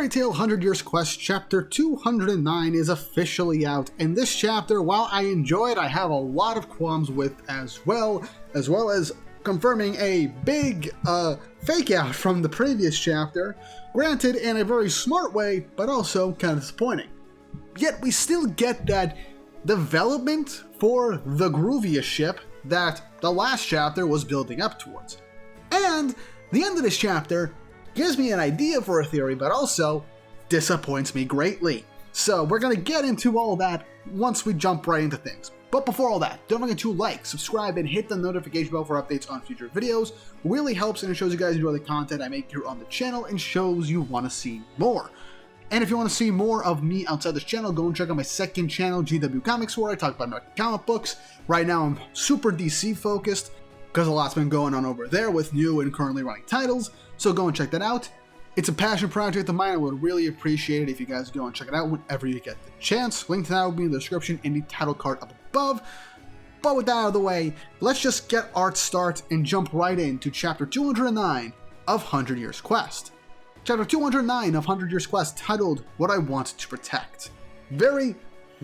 Fairy Tail 100 Years Quest Chapter 209 is officially out, and this chapter, while I enjoy it, I have a lot of qualms with as well as confirming a big fake out from the previous chapter, granted in a very smart way, but also kind of disappointing. Yet we still get that development for the GRUVIA ship that the last chapter was building up towards. And the end of this chapter gives me an idea for a theory, but also disappoints me greatly. So we're going to get into all that once we jump right into things. But before all that, don't forget to like, subscribe, and hit the notification bell for updates on future videos. It really helps, and it shows you guys enjoy the content I make here on the channel and shows you want to see more. And if you want to see more of me outside this channel, go and check out my second channel, GW Comics, where I talk about American comic books. Right now I'm super DC focused, because a lot's been going on over there with new and currently running titles, so go and check that out. It's a passion project of mine. I would really appreciate it if you guys go and check it out whenever you get the chance. Link to that will be in the description and the title card up above. But with that out of the way, let's just get our start and jump right into Chapter 209 of 100 Years Quest. Chapter 209 of 100 Years Quest, titled What I Want to Protect. Very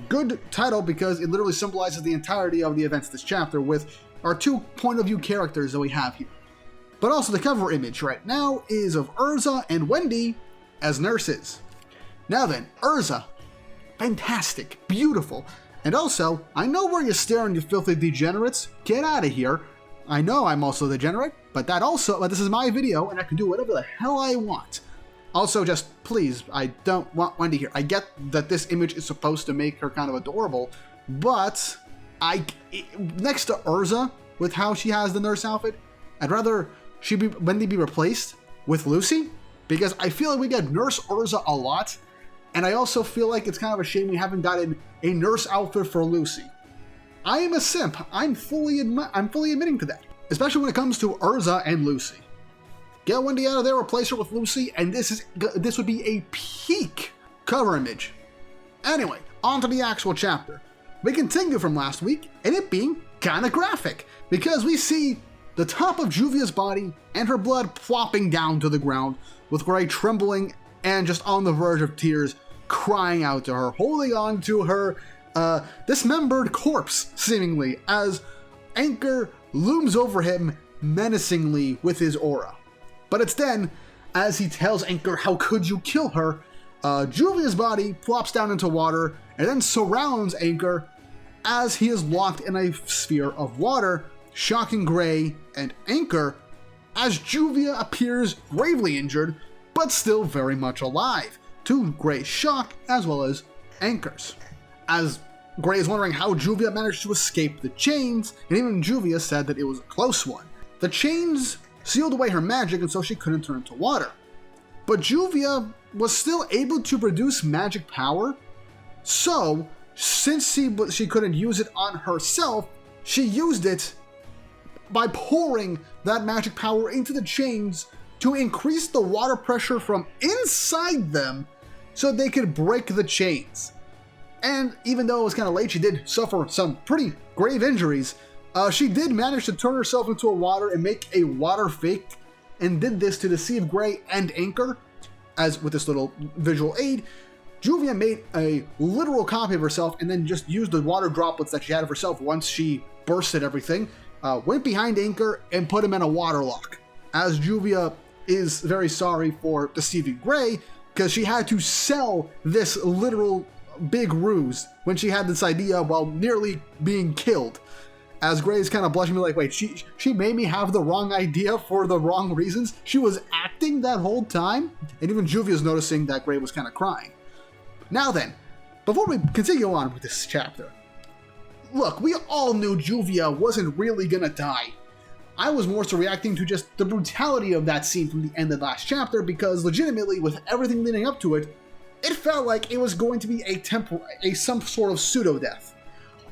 good title because it literally symbolizes the entirety of the events of this chapter with our two point-of-view characters that we have here. But also the cover image right now is of Erza and Wendy as nurses. Now then, Erza, fantastic, beautiful, and also, I know where you're staring, you filthy degenerates. Get out of here. I know I'm also a degenerate, but this is my video and I can do whatever the hell I want. Also, just please, I don't want Wendy here. I get that this image is supposed to make her kind of adorable, but next to Erza, with how she has the nurse outfit, I'd rather Wendy be replaced with Lucy, because I feel like we get Nurse Erza a lot, and I also feel like it's kind of a shame we haven't gotten a nurse outfit for Lucy. I am a simp. I'm fully admitting to that, especially when it comes to Erza and Lucy. Get Wendy out of there, replace her with Lucy, and this would be a peak cover image. Anyway, on to the actual chapter. We continue from last week, and it being kind of graphic, because we see the top of Juvia's body and her blood plopping down to the ground, with Gray trembling and just on the verge of tears, crying out to her, holding on to her dismembered corpse, seemingly, as Anchor looms over him menacingly with his aura. But it's then, as he tells Anchor, how could you kill her, Juvia's body plops down into water and then surrounds Anchor as he is locked in a sphere of water, shocking Gray and Anchor as Juvia appears gravely injured, but still very much alive, to Gray's shock as well as Anchor's. As Gray is wondering how Juvia managed to escape the chains, and even Juvia said that it was a close one. The chains sealed away her magic and so she couldn't turn into water. But Juvia was still able to produce magic power, so since she couldn't use it on herself, she used it by pouring that magic power into the chains to increase the water pressure from inside them so they could break the chains. And even though it was kind of late, she did suffer some pretty grave injuries. She did manage to turn herself into a water and make a water fake, and did this to deceive Gray and Anchor. As with this little visual aid, Juvia made a literal copy of herself and then just used the water droplets that she had of herself once she bursted everything, went behind Anchor and put him in a water lock. As Juvia is very sorry for deceiving Gray, because she had to sell this literal big ruse when she had this idea while nearly being killed. As Gray's kind of blushing, like, wait, she made me have the wrong idea for the wrong reasons? She was acting that whole time? And even Juvia's noticing that Gray was kind of crying. Now then, before we continue on with this chapter, look, we all knew Juvia wasn't really gonna die. I was more so reacting to just the brutality of that scene from the end of the last chapter, because legitimately, with everything leading up to it, it felt like it was going to be some sort of pseudo-death.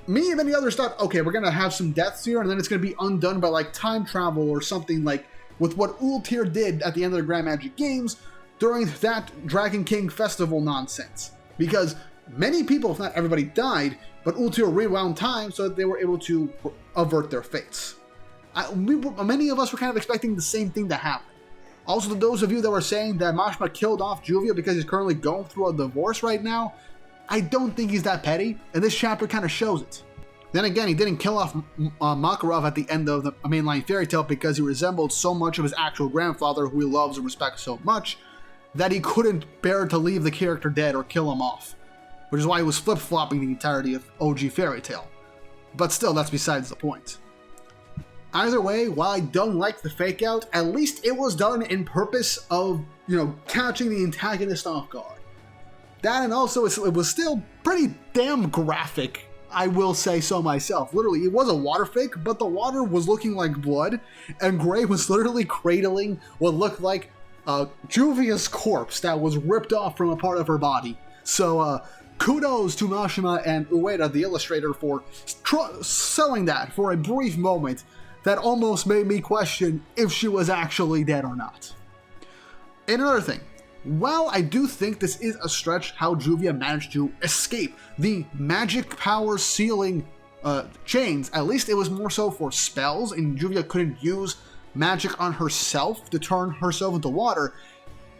Me and many others thought, okay, we're gonna have some deaths here, and then it's gonna be undone by like time travel or something, like with what Ultir did at the end of the Grand Magic Games during that Dragon King Festival nonsense. Because many people, if not everybody, died, but Ultir rewound time so that they were able to avert their fates. Many of us were kind of expecting the same thing to happen. Also, to those of you that were saying that Mashima killed off Juvia because he's currently going through a divorce right now, I don't think he's that petty, and this chapter kind of shows it. Then again, he didn't kill off Makarov at the end of the mainline fairy tale because he resembled so much of his actual grandfather, who he loves and respects so much, that he couldn't bear to leave the character dead or kill him off, which is why he was flip-flopping the entirety of OG fairy tale. But still, that's besides the point. Either way, while I don't like the fake out, at least it was done in purpose of, catching the antagonist off guard. That, and also it was still pretty damn graphic, I will say so myself. Literally, it was a water fake, but the water was looking like blood, and Gray was literally cradling what looked like Juvia's corpse that was ripped off from a part of her body. So, kudos to Mashima and Ueda, the illustrator, for selling that for a brief moment that almost made me question if she was actually dead or not. And another thing, while I do think this is a stretch how Juvia managed to escape the magic power sealing chains, at least it was more so for spells, and Juvia couldn't use magic on herself to turn herself into water.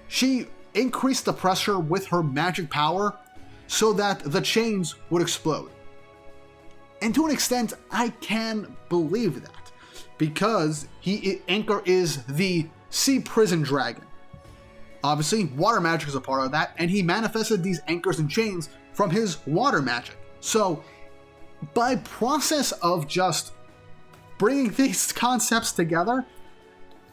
She increased the pressure with her magic power so that the chains would explode. And to an extent, I can believe that, because Anchor is the sea prison dragon. Obviously, water magic is a part of that, and he manifested these anchors and chains from his water magic. So, by process of just bringing these concepts together,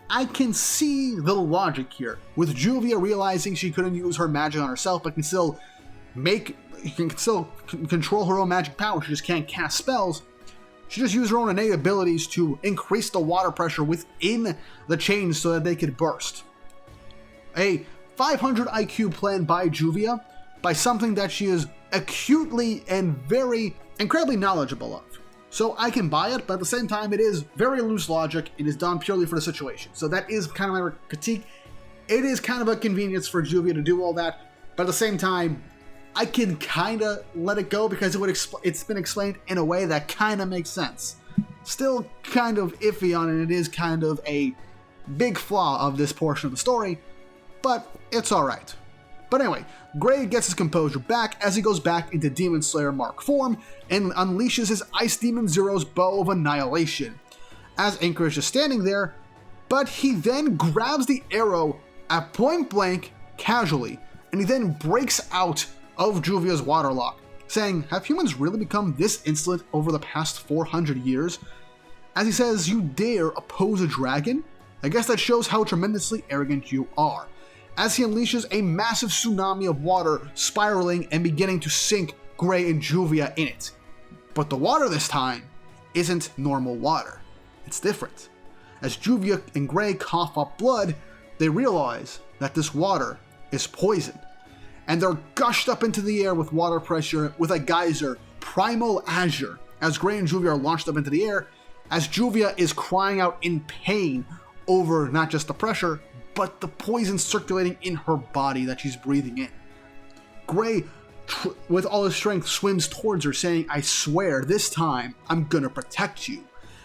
I can see the logic here, with Juvia realizing she couldn't use her magic on herself, but can still control her own magic power. She just can't cast spells. She just used her own innate abilities to increase the water pressure within the chains so that they could burst. A 500 IQ plan by Juvia, by something that she is acutely and very incredibly knowledgeable of. So I can buy it, but at the same time, it is very loose logic. It is done purely for the situation. So that is kind of my critique. It is kind of a convenience for Juvia to do all that, but at the same time, I can kind of let it go because it's been explained in a way that kind of makes sense. Still kind of iffy on it. It is kind of a big flaw of this portion of the story, but it's alright. But anyway, Gray gets his composure back as he goes back into Demon Slayer Mark form and unleashes his Ice Demon Zero's Bow of Annihilation, as Anchor is just standing there, but he then grabs the arrow at point blank casually, and he then breaks out of Juvia's waterlock, saying, "Have humans really become this insolent over the past 400 years? As he says, "You dare oppose a dragon? I guess that shows how tremendously arrogant you are." As he unleashes a massive tsunami of water spiraling and beginning to sink Gray and Juvia in it. But the water this time isn't normal water. It's different. As Juvia and Gray cough up blood, they realize that this water is poison, and they're gushed up into the air with water pressure with a geyser, Primal Azure, as Gray and Juvia are launched up into the air, as Juvia is crying out in pain over not just the pressure, but the poison circulating in her body that she's breathing in. Gray, with all his strength, swims towards her, saying, "I swear, this time, I'm gonna protect you."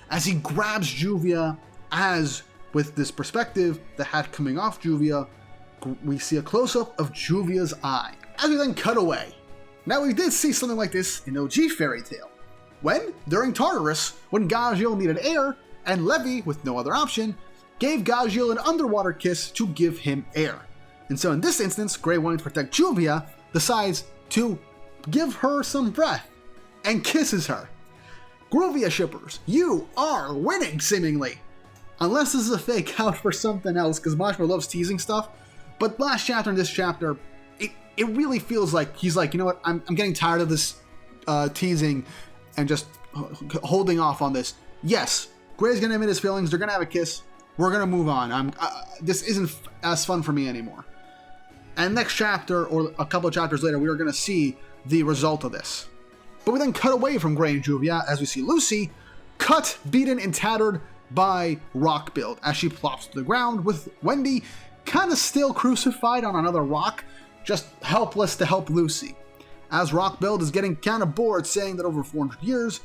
As he grabs Juvia, as with this perspective, the hat coming off Juvia, we see a close-up of Juvia's eye, as we then cut away. Now, we did see something like this in OG Fairy Tale. During Tartarus, when Gajiel needed air, and Levi, with no other option, gave Gajiel an underwater kiss to give him air. And so in this instance, Gray, wanting to protect Juvia, decides to give her some breath, and kisses her. GRUVIA shippers, you are winning, seemingly. Unless this is a fake out for something else, because Mashima loves teasing stuff. But last chapter and this chapter, it really feels like he's like, you know what, I'm getting tired of this teasing and just holding off on this. Yes, Gray's gonna admit his feelings, they're gonna have a kiss, we're gonna move on. This isn't as fun for me anymore. And next chapter, or a couple of chapters later, we are gonna see the result of this. But we then cut away from Gray and Juvia as we see Lucy cut, beaten, and tattered by Rock Build as she plops to the ground, with Wendy kind of still crucified on another rock, just helpless to help Lucy. As Rock Build is getting kind of bored, saying that over 400 years,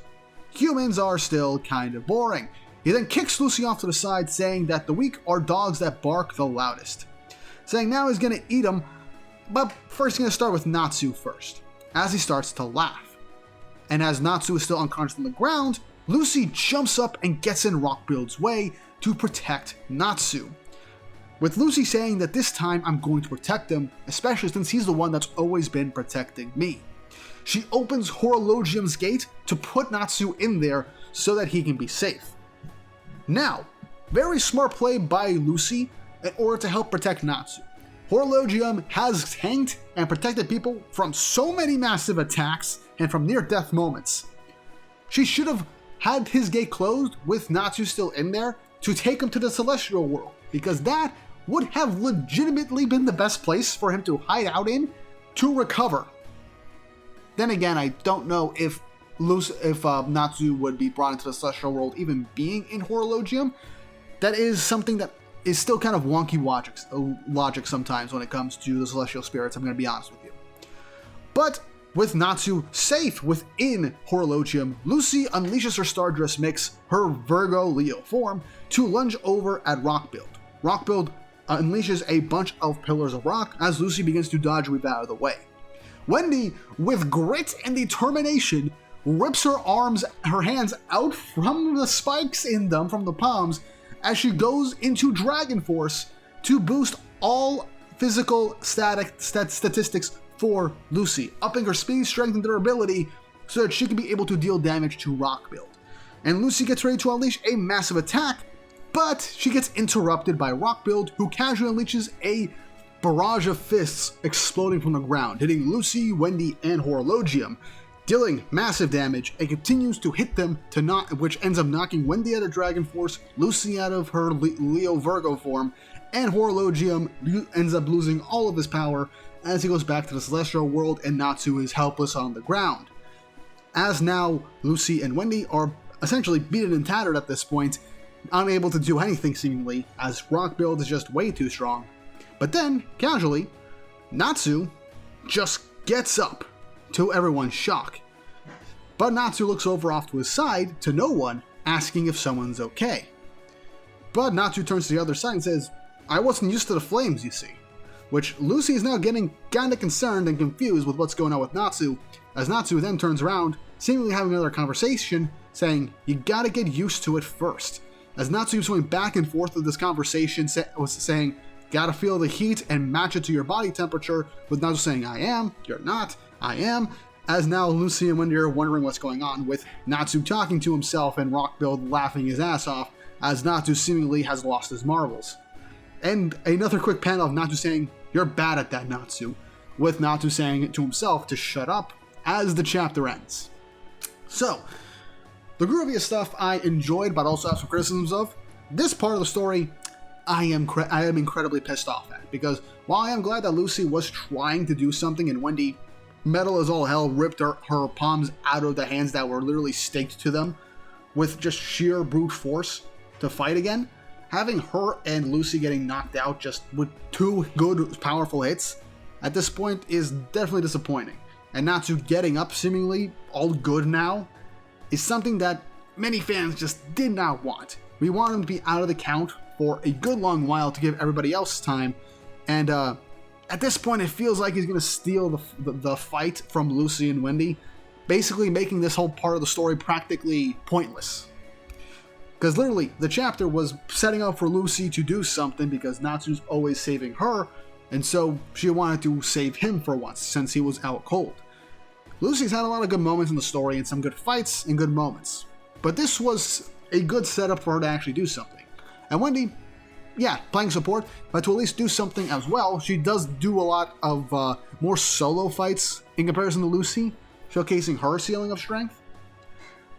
humans are still kind of boring. He then kicks Lucy off to the side, saying that the weak are dogs that bark the loudest. Saying now he's going to eat them, but first he's going to start with Natsu first, as he starts to laugh. And as Natsu is still unconscious on the ground, Lucy jumps up and gets in Rockbuild's way to protect Natsu. With Lucy saying that this time I'm going to protect him, especially since he's the one that's always been protecting me. She opens Horologium's gate to put Natsu in there so that he can be safe. Now, very smart play by Lucy in order to help protect Natsu. Horologium has tanked and protected people from so many massive attacks and from near-death moments. She should have had his gate closed with Natsu still in there to take him to the Celestial World, because that would have legitimately been the best place for him to hide out in to recover. Then again, I don't know if Natsu would be brought into the Celestial World even being in Horologium. That is something that is still kind of wonky logic sometimes when it comes to the Celestial Spirits, I'm going to be honest with you. But with Natsu safe within Horologium, Lucy unleashes her Stardress mix, her Virgo Leo form, to lunge over at Rockbuild. Rockbuild unleashes a bunch of pillars of rock as Lucy begins to dodge Weeb out of the way. Wendy, with grit and determination, rips her hands out from the spikes in them, from the palms, as she goes into Dragon Force to boost all physical statistics for Lucy, upping her speed, strength, and durability so that she can be able to deal damage to Rockbuild. And Lucy gets ready to unleash a massive attack, but she gets interrupted by Rockbuild, who casually unleashes a barrage of fists exploding from the ground, hitting Lucy, Wendy, and Horologium, dealing massive damage, and continues to hit them which ends up knocking Wendy out of Dragon Force, Lucy out of her Leo Virgo form, and Horologium ends up losing all of his power as he goes back to the Celestial World and Natsu is helpless on the ground. As now Lucy and Wendy are essentially beaten and tattered at this point, unable to do anything seemingly, as Rockbuild is just way too strong. But then, casually, Natsu just gets up, to everyone's shock. But Natsu looks over off to his side to no one, asking if someone's okay. But Natsu turns to the other side and says, "I wasn't used to the flames, you see." Which Lucy is now getting kinda concerned and confused with what's going on with Natsu, as Natsu then turns around, seemingly having another conversation, saying, "You gotta get used to it first." As Natsu is going back and forth with this conversation, saying, "Gotta feel the heat and match it to your body temperature," with Natsu saying, "I am," "You're not," "I am," as now Lucy and Wendy are wondering what's going on, with Natsu talking to himself and Rockbuild laughing his ass off, as Natsu seemingly has lost his marbles. And another quick panel of Natsu saying, "You're bad at that, Natsu," with Natsu saying to himself to shut up, as the chapter ends. So, the GRUVIA stuff I enjoyed, but also have some criticisms of. This part of the story, I am incredibly pissed off at, because while I am glad that Lucy was trying to do something and Wendy, metal as all hell, ripped her palms out of the hands that were literally staked to them with just sheer brute force to fight again, having her and Lucy getting knocked out just with two good, powerful hits at this point is definitely disappointing. And Natsu getting up seemingly all good now is something that many fans just did not want. We want him to be out of the count for a good long while to give everybody else time, and at this point it feels like he's going to steal the fight from Lucy and Wendy, basically making this whole part of the story practically pointless. Because literally, the chapter was setting up for Lucy to do something because Natsu's always saving her, and so she wanted to save him for once, since he was out cold. Lucy's had a lot of good moments in the story and some good fights and good moments, but this was a good setup for her to actually do something. And Wendy, yeah, playing support, but to at least do something as well. She does do a lot of more solo fights in comparison to Lucy, showcasing her ceiling of strength.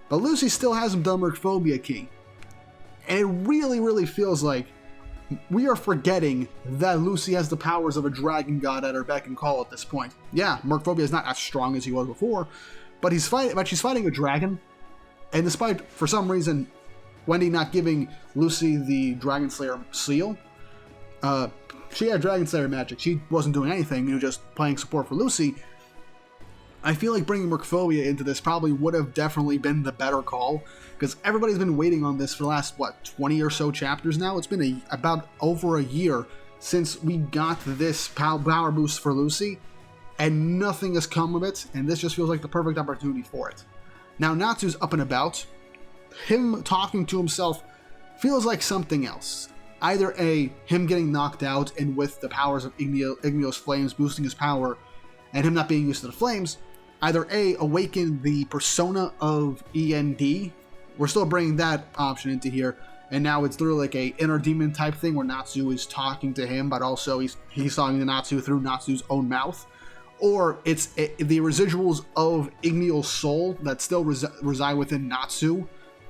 But Lucy still hasn't done Mercphobia Key. And it really, really feels like we are forgetting that Lucy has the powers of a dragon god at her beck and call at this point. Yeah, Mercphobia is not as strong as he was before, but she's fighting a dragon. And despite, for some reason, Wendy not giving Lucy the Dragon Slayer seal, she had Dragon Slayer magic. She wasn't doing anything, just playing support for Lucy. I feel like bringing Mercphobia into this probably would have definitely been the better call, because everybody's been waiting on this for the last, 20 or so chapters now? It's been about over a year since we got this power boost for Lucy, and nothing has come of it, and this just feels like the perfect opportunity for it. Now Natsu's up and about. Him talking to himself feels like something else. Either A, him getting knocked out and with the powers of Ignios flames boosting his power, and him not being used to the flames, either A, awaken the persona of END. We're still bringing that option into here, and now it's literally like a inner demon type thing where Natsu is talking to him, but also he's talking to Natsu through Natsu's own mouth. Or it's the residuals of Ignios soul that still reside within Natsu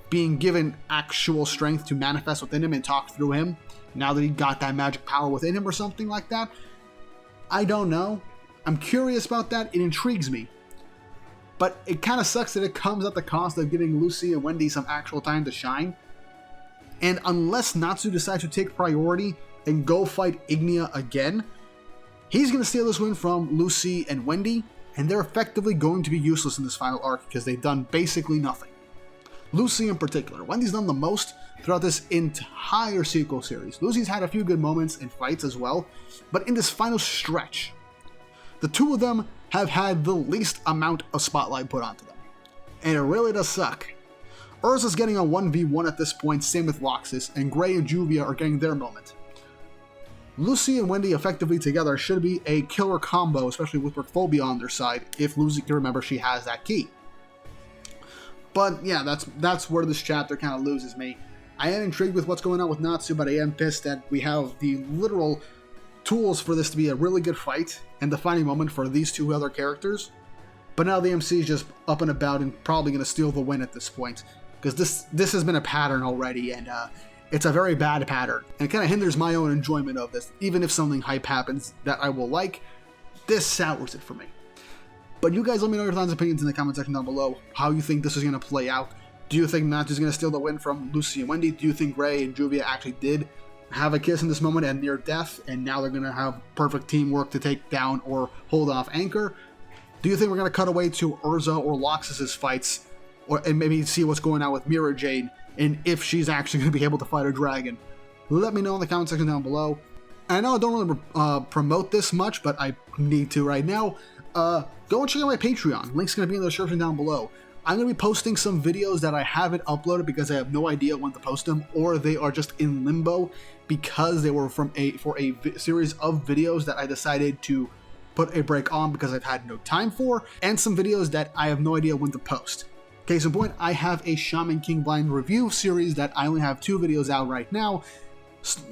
being given actual strength to manifest within him and talk through him now that he got that magic power within him or something like that. I don't know. I'm curious about that. It intrigues me. But it kind of sucks that it comes at the cost of giving Lucy and Wendy some actual time to shine. And unless Natsu decides to take priority and go fight Ignia again, he's going to steal this win from Lucy and Wendy, and they're effectively going to be useless in this final arc because they've done basically nothing. Lucy in particular. Wendy's done the most throughout this entire sequel series. Lucy's had a few good moments in fights as well, but in this final stretch, the two of them have had the least amount of spotlight put onto them. And it really does suck. Erza's getting a 1v1 at this point, same with Loxus, and Gray and Juvia are getting their moment. Lucy and Wendy effectively together should be a killer combo, especially with Mercphobia on their side, if Lucy can remember she has that key. But yeah, that's where this chapter kind of loses me. I am intrigued with what's going on with Natsu, but I am pissed that we have the literal tools for this to be a really good fight and defining moment for these two other characters. But now the MC is just up and about and probably going to steal the win at this point, because this has been a pattern already, and it's a very bad pattern, and it kind of hinders my own enjoyment of this. Even if something hype happens that I will like, this sours it for me. But you guys let me know your thoughts and opinions in the comment section down below, how you think this is going to play out. Do you think Natsu's going to steal the win from Lucy and Wendy? Do you think Gray and Juvia actually did have a kiss in this moment and near death, and now they're going to have perfect teamwork to take down or hold off Anchor? Do you think we're going to cut away to Erza or Loxus's fights, and maybe see what's going on with Mira Jade, and if she's actually going to be able to fight a dragon? Let me know in the comment section down below. And I know I don't really promote this much, but I need to right now. Go and check out my Patreon. Link's going to be in the description down below. I'm going to be posting some videos that I haven't uploaded because I have no idea when to post them, or they are just in limbo because they were for a series of videos that I decided to put a break on because I've had no time for, and some videos that I have no idea when to post. Case in point, I have a Shaman King blind review series that I only have 2 videos out right now.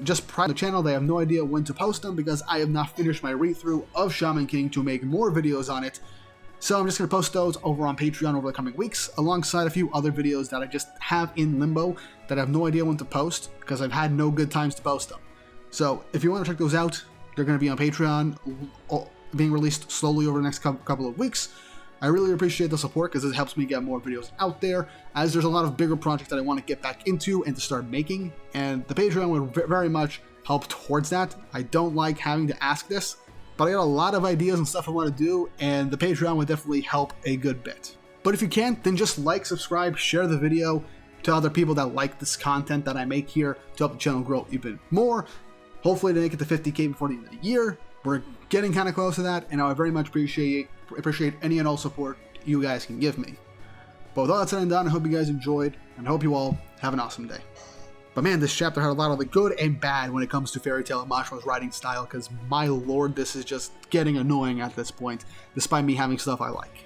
Just prior to the channel, they have no idea when to post them because I have not finished my read-through of Shaman King to make more videos on it. So I'm just going to post those over on Patreon over the coming weeks, alongside a few other videos that I just have in limbo that I have no idea when to post because I've had no good times to post them. So if you want to check those out, they're going to be on Patreon, being released slowly over the next couple of weeks. I really appreciate the support because it helps me get more videos out there, as there's a lot of bigger projects that I want to get back into and to start making, and the Patreon would very much help towards that. I don't like having to ask this, but I got a lot of ideas and stuff I want to do, and the Patreon would definitely help a good bit. But if you can't, then just like, subscribe, share the video to other people that like this content that I make here to help the channel grow even more. Hopefully to make it to 50k before the end of the year. We're getting kind of close to that, and I would very much appreciate any and all support you guys can give me. But with all that said and done, I hope you guys enjoyed, and I hope you all have an awesome day. But man, this chapter had a lot of the good and bad when it comes to Fairy Tail and Mashima's writing style, because my lord, this is just getting annoying at this point, despite me having stuff I like.